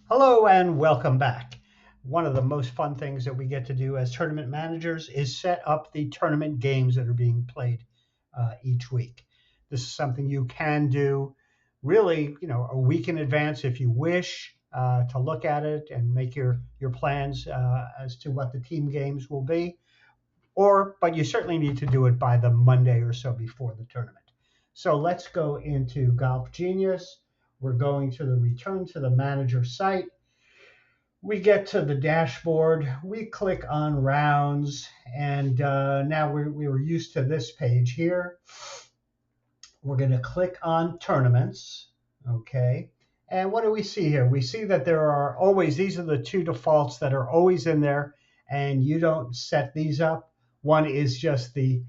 Hello and welcome back. One of the most fun things that we get to do as tournament managers is set up the tournament games that are being played each week. This is something you can do really, a week in advance if you wish to look at it and make your plans as to what the team games will be. But you certainly need to do it by the Monday or so before the tournament. So let's go into Golf Genius. We're going to the return to the manager site. We get to the dashboard, we click on rounds, and now we were used to this page here. We're going to click on tournaments, okay? And what do we see here? We see that there are always, these are the two defaults that are always in there, and you don't set these up. One is just the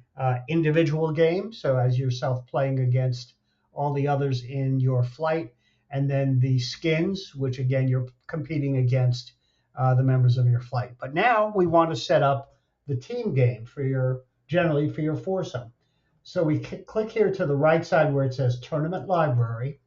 individual game, so as yourself playing against all the others in your flight, and then the skins, which again, you're competing against the members of your flight. But now we want to set up the team game generally for your foursome. So we click here to the right side where it says Tournament Library.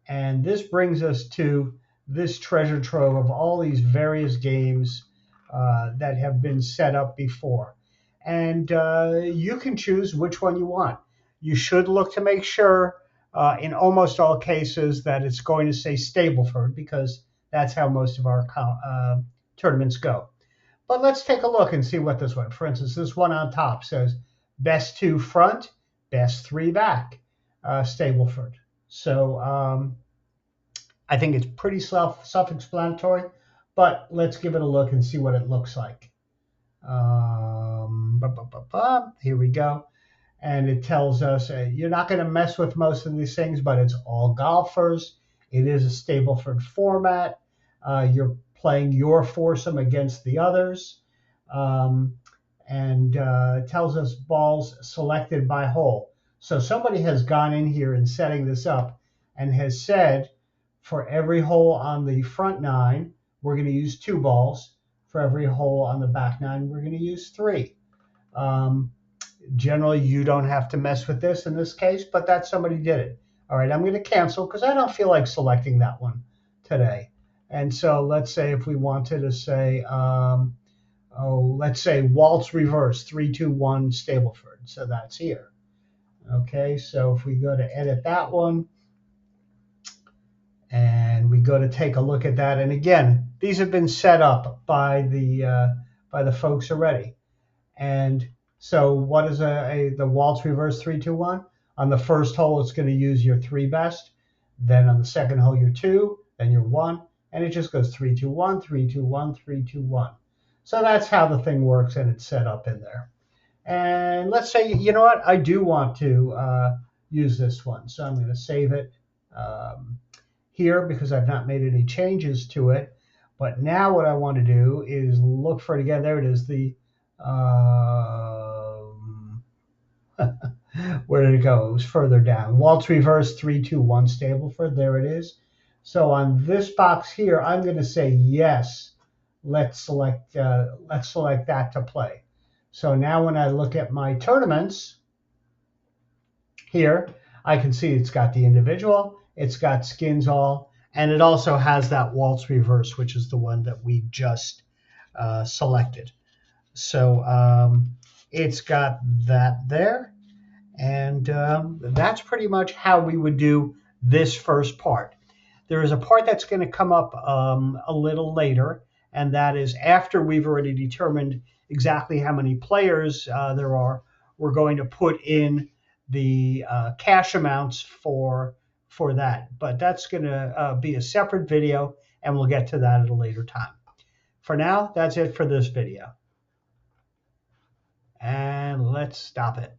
And this brings us to this treasure trove of all these various games that have been set up before. And you can choose which one you want. You should look to make sure in almost all cases that it's going to say Stableford, because that's how most of our tournaments go. But let's take a look and see what this one. For instance, this one on top says best two front, best three back, Stableford. So I think it's pretty self-explanatory, but let's give it a look and see what it looks like. Here we go. And it tells us you're not going to mess with most of these things, but it's all golfers. It is a Stableford format. You're playing your foursome against the others. And tells us balls selected by hole. So somebody has gone in here and setting this up and has said for every hole on the front nine, we're going to use 2 balls. For every hole on the back nine, we're going to use 3. Generally, you don't have to mess with this in this case, but that somebody did it. All right, I'm going to cancel because I don't feel like selecting that one today. And so let's say if we wanted to say, let's say waltz reverse 3-2-1 Stableford. So that's here. Okay, so if we go to edit that one and we go to take a look at that, and again, these have been set up by the folks already. And so what is the waltz reverse 3-2-1? On the first hole, it's going to use your 3 best. Then on the second hole, your 2, then your 1, and it just goes 3-2-1, 3-2-1, 3-2-1. So that's how the thing works, and it's set up in there. And let's say, you know what, I do want to use this one. So I'm going to save it here because I've not made any changes to it. But now what I want to do is look for it again. There it is, the where did it go? It was further down. Waltz reverse 3-2-1 Stableford. There it is. So on this box here, I'm going to say yes. Let's select that to play. So now when I look at my tournaments here, I can see it's got the individual, it's got skins all, and it also has that waltz reverse, which is the one that we just selected. So it's got that there. And that's pretty much how we would do this first part. There is a part that's going to come up a little later, and that is after we've already determined exactly how many players there are, we're going to put in the cash amounts for that. But that's going to be a separate video, and we'll get to that at a later time. For now, that's it for this video. And let's stop it.